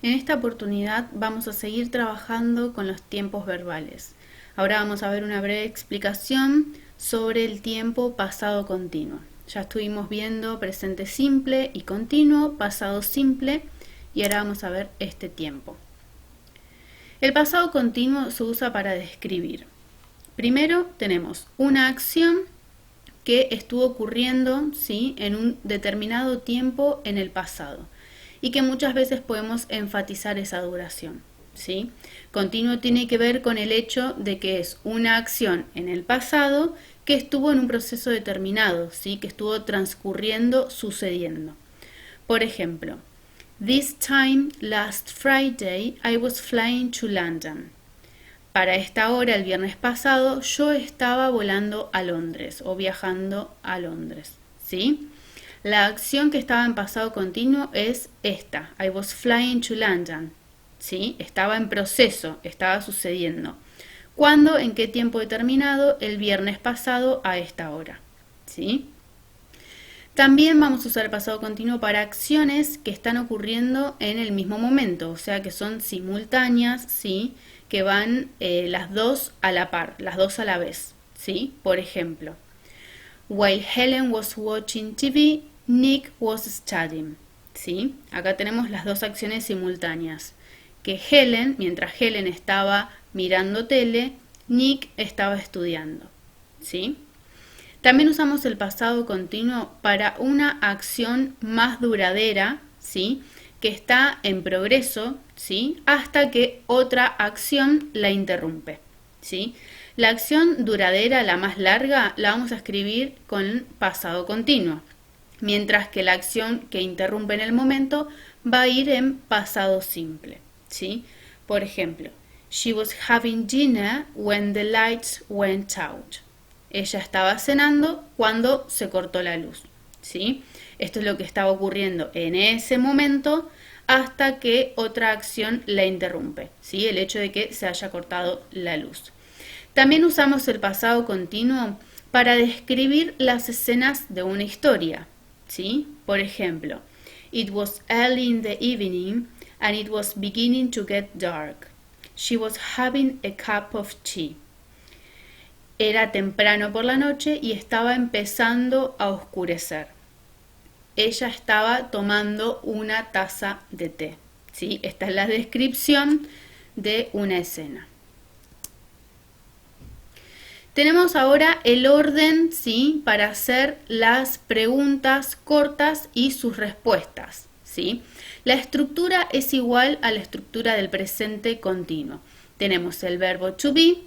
En esta oportunidad vamos a seguir trabajando con los tiempos verbales. Ahora vamos a ver una breve explicación sobre el tiempo pasado continuo. Ya estuvimos viendo presente simple y continuo, pasado simple, y ahora vamos a ver este tiempo. El pasado continuo se usa para describir. Primero tenemos una acción que estuvo ocurriendo, ¿sí?, en un determinado tiempo en el pasado y que muchas veces podemos enfatizar esa duración, ¿sí? Continuo tiene que ver con el hecho de que es una acción en el pasado que estuvo en un proceso determinado, ¿sí?, que estuvo transcurriendo, sucediendo. Por ejemplo, this time last Friday I was flying to London. Para esta hora, el viernes pasado, yo estaba volando a Londres o viajando a Londres, ¿sí? La acción que estaba en pasado continuo es esta, I was flying to London, ¿sí? Estaba en proceso, estaba sucediendo. ¿Cuándo? ¿En qué tiempo determinado? El viernes pasado a esta hora, ¿sí? También vamos a usar el pasado continuo para acciones que están ocurriendo en el mismo momento, o sea que son simultáneas, ¿sí?, que van las dos a la par, las dos a la vez, ¿sí? Por ejemplo, while Helen was watching TV, Nick was studying, ¿sí? Acá tenemos las dos acciones simultáneas, que mientras Helen estaba mirando tele, Nick estaba estudiando, ¿sí? También usamos el pasado continuo para una acción más duradera, ¿sí?, que está en progreso, ¿sí?, hasta que otra acción la interrumpe, ¿sí? La acción duradera, la más larga, la vamos a escribir con pasado continuo, mientras que la acción que interrumpe en el momento va a ir en pasado simple, ¿sí? Por ejemplo, she was having dinner when the lights went out. Ella estaba cenando cuando se cortó la luz, ¿sí? Esto es lo que estaba ocurriendo en ese momento hasta que otra acción la interrumpe, ¿sí? El hecho de que se haya cortado la luz. También usamos el pasado continuo para describir las escenas de una historia, ¿sí? Por ejemplo, it was early in the evening and it was beginning to get dark. She was having a cup of tea. Era temprano por la noche y estaba empezando a oscurecer. Ella estaba tomando una taza de té, ¿sí? Esta es la descripción de una escena. Tenemos ahora el orden, ¿sí?, para hacer las preguntas cortas y sus respuestas, ¿sí? La estructura es igual a la estructura del presente continuo. Tenemos el verbo to be,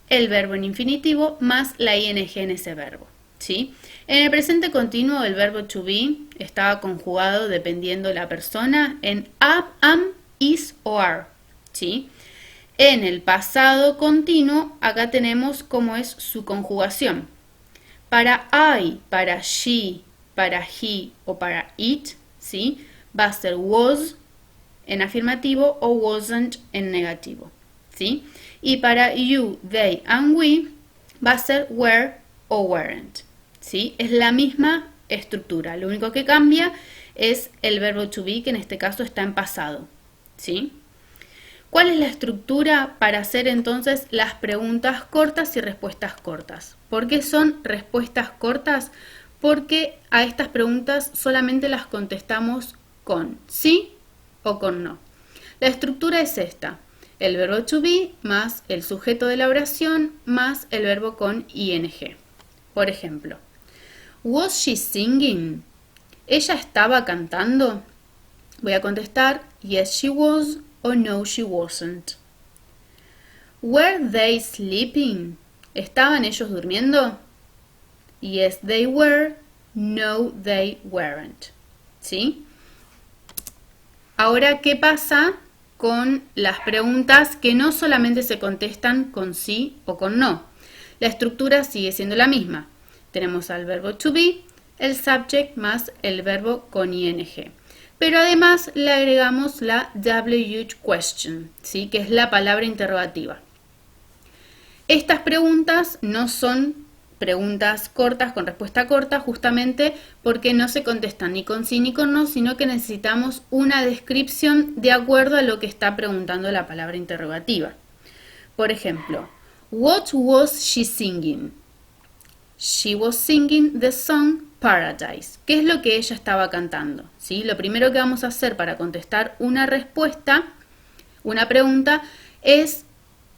el verbo en infinitivo más la ing en ese verbo, ¿sí? En el presente continuo el verbo to be estaba conjugado dependiendo la persona en am, is o are, ¿sí? En el pasado continuo acá tenemos cómo es su conjugación. Para I, para she, para he o para it, ¿sí?, va a ser was en afirmativo o wasn't en negativo, ¿sí? Y para you, they and we va a ser were o weren't, ¿sí? Es la misma estructura, lo único que cambia es el verbo to be, que en este caso está en pasado, ¿sí? ¿Cuál es la estructura para hacer entonces las preguntas cortas y respuestas cortas? ¿Por qué son respuestas cortas? Porque a estas preguntas solamente las contestamos con sí o con no. La estructura es esta: el verbo to be más el sujeto de la oración más el verbo con ing. Por ejemplo, was she singing? ¿Ella estaba cantando? Voy a contestar yes she was o no she wasn't. Were they sleeping? ¿Estaban ellos durmiendo? Yes they were, no they weren't, ¿sí? Ahora, ¿qué pasa con las preguntas que no solamente se contestan con sí o con no? La estructura sigue siendo la misma. Tenemos al verbo to be, el subject más el verbo con ing. Pero además le agregamos la WH question, ¿sí?, que es la palabra interrogativa. Estas preguntas no son preguntas cortas con respuesta corta, justamente porque no se contestan ni con sí ni con no, sino que necesitamos una descripción de acuerdo a lo que está preguntando la palabra interrogativa. Por ejemplo, what was she singing? She was singing the song Paradise. ¿Qué es lo que ella estaba cantando? ¿Sí? Lo primero que vamos a hacer para contestar una respuesta, una pregunta, es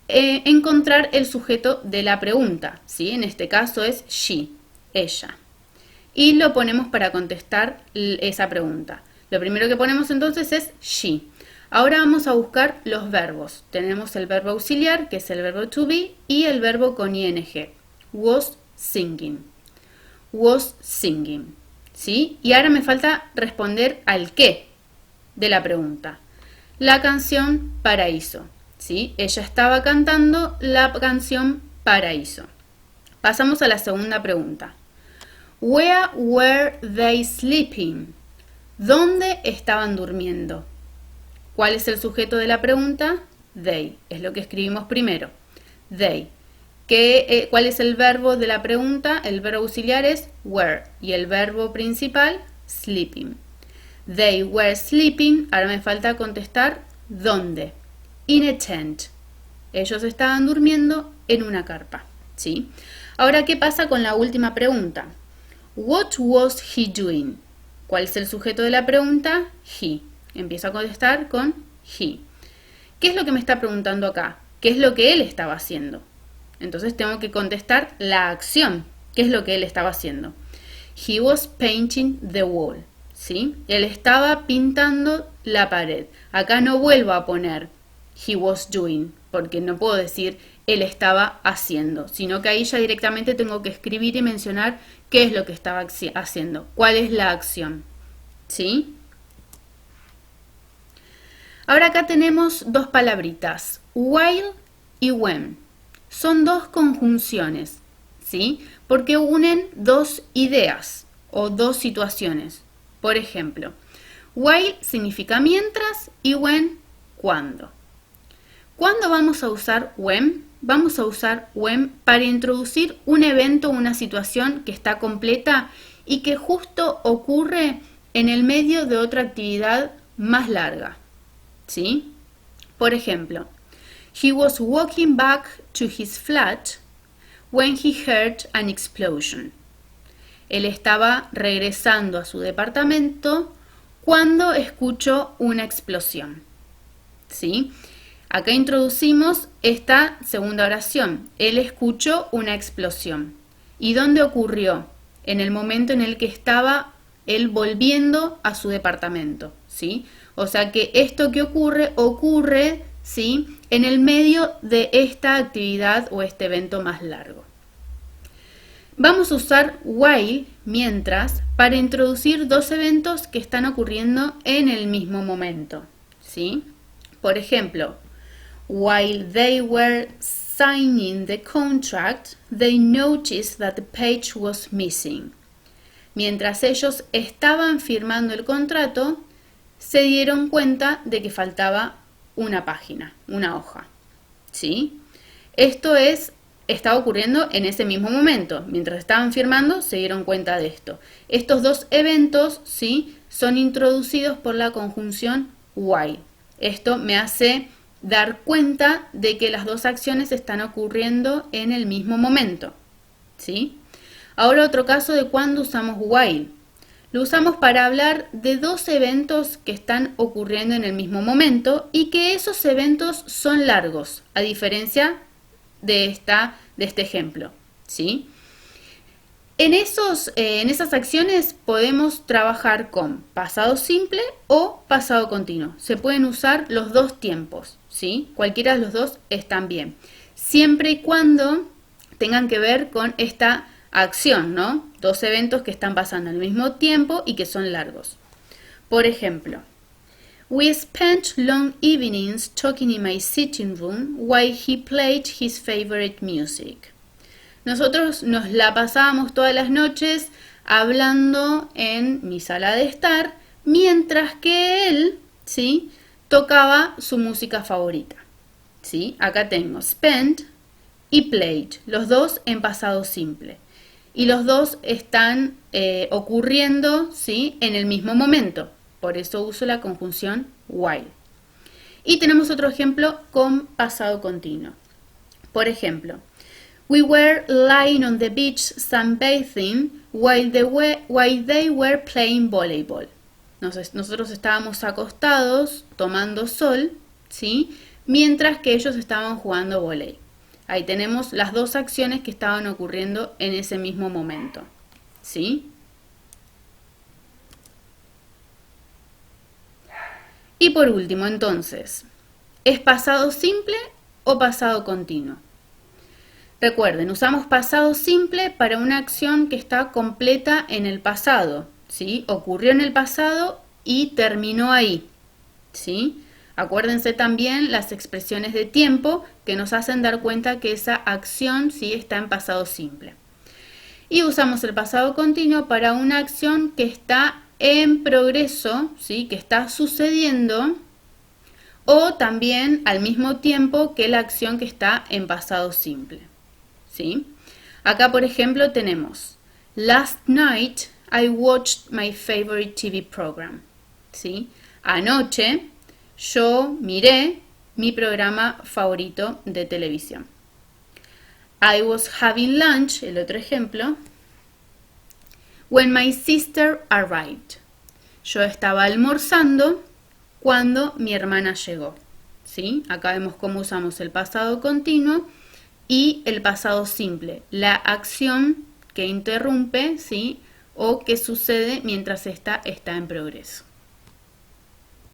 encontrar el sujeto de la pregunta. ¿Sí? En este caso es she, ella. Y lo ponemos para contestar esa pregunta. Lo primero que ponemos entonces es she. Ahora vamos a buscar los verbos. Tenemos el verbo auxiliar, que es el verbo to be, y el verbo con ing. Was singing. Was singing. ¿Sí? Y ahora me falta responder al qué de la pregunta. La canción Paraíso. ¿Sí? Ella estaba cantando la canción Paraíso. Pasamos a la segunda pregunta. Where were they sleeping? ¿Dónde estaban durmiendo? ¿Cuál es el sujeto de la pregunta? They. Es lo que escribimos primero. They. ¿Cuál es el verbo de la pregunta? El verbo auxiliar es were. Y el verbo principal, sleeping. They were sleeping. Ahora me falta contestar ¿dónde? In a tent. Ellos estaban durmiendo en una carpa. ¿Sí? Ahora, ¿qué pasa con la última pregunta? What was he doing? ¿Cuál es el sujeto de la pregunta? He. Empiezo a contestar con he. ¿Qué es lo que me está preguntando acá? ¿Qué es lo que él estaba haciendo? Entonces tengo que contestar la acción. ¿Qué es lo que él estaba haciendo? He was painting the wall. ¿Sí? Él estaba pintando la pared. Acá no vuelvo a poner he was doing, porque no puedo decir él estaba haciendo, sino que ahí ya directamente tengo que escribir y mencionar qué es lo que estaba haciendo, cuál es la acción. ¿Sí? Ahora acá tenemos dos palabritas, while y when. Son dos conjunciones, ¿sí? Porque unen dos ideas o dos situaciones. Por ejemplo, while significa mientras y when, cuando. ¿Cuándo vamos a usar when? Vamos a usar when para introducir un evento o una situación que está completa y que justo ocurre en el medio de otra actividad más larga. ¿Sí? Por ejemplo, he was walking back to his flat when he heard an explosion. Él estaba regresando a su departamento cuando escuchó una explosión. ¿Sí? Acá introducimos esta segunda oración. Él escuchó una explosión. ¿Y dónde ocurrió? En el momento en el que estaba él volviendo a su departamento, ¿sí? O sea que esto que ocurre, ¿sí? En el medio de esta actividad o este evento más largo. Vamos a usar while, mientras, para introducir dos eventos que están ocurriendo en el mismo momento, ¿sí? Por ejemplo, while they were signing the contract, they noticed that the page was missing. Mientras ellos estaban firmando el contrato, se dieron cuenta de que faltaba una página, una hoja. ¿Sí? Esto está ocurriendo en ese mismo momento. Mientras estaban firmando, se dieron cuenta de esto. Estos dos eventos, ¿sí?, son introducidos por la conjunción while. Esto me hace dar cuenta de que las dos acciones están ocurriendo en el mismo momento. ¿Sí? Ahora otro caso de cuando usamos while. Lo usamos para hablar de dos eventos que están ocurriendo en el mismo momento y que esos eventos son largos, a diferencia de este ejemplo. ¿Sí? En esas acciones podemos trabajar con pasado simple o pasado continuo. Se pueden usar los dos tiempos, ¿sí? Cualquiera de los dos están bien. Siempre y cuando tengan que ver con esta acción, ¿no? Dos eventos que están pasando al mismo tiempo y que son largos. Por ejemplo, we spent long evenings talking in my sitting room while he played his favorite music. Nosotros nos la pasábamos todas las noches hablando en mi sala de estar, mientras que él, ¿sí?, tocaba su música favorita. ¿Sí? Acá tengo spent y played, los dos en pasado simple. y los dos están ocurriendo, ¿sí?, en el mismo momento. Por eso uso la conjunción while. Y tenemos otro ejemplo con pasado continuo. Por ejemplo, we were lying on the beach sunbathing while they were playing volleyball. Nosotros estábamos acostados tomando sol, ¿sí?, mientras que ellos estaban jugando vóley. Ahí tenemos las dos acciones que estaban ocurriendo en ese mismo momento, ¿sí? Y por último, entonces, ¿es pasado simple o pasado continuo? Recuerden, usamos pasado simple para una acción que está completa en el pasado, ¿sí? Ocurrió en el pasado y terminó ahí, ¿sí? Acuérdense también las expresiones de tiempo que nos hacen dar cuenta que esa acción sí está en pasado simple. Y usamos el pasado continuo para una acción que está en progreso, ¿sí?, que está sucediendo, o también al mismo tiempo que la acción que está en pasado simple, ¿sí? Acá, por ejemplo, tenemos Last night I watched my favorite TV program, ¿sí? Anoche yo miré mi programa favorito de televisión. I was having lunch, el otro ejemplo, when my sister arrived. Yo estaba almorzando cuando mi hermana llegó, ¿sí? Acá vemos cómo usamos el pasado continuo y el pasado simple, la acción que interrumpe, ¿sí?, o que sucede mientras esta está en progreso.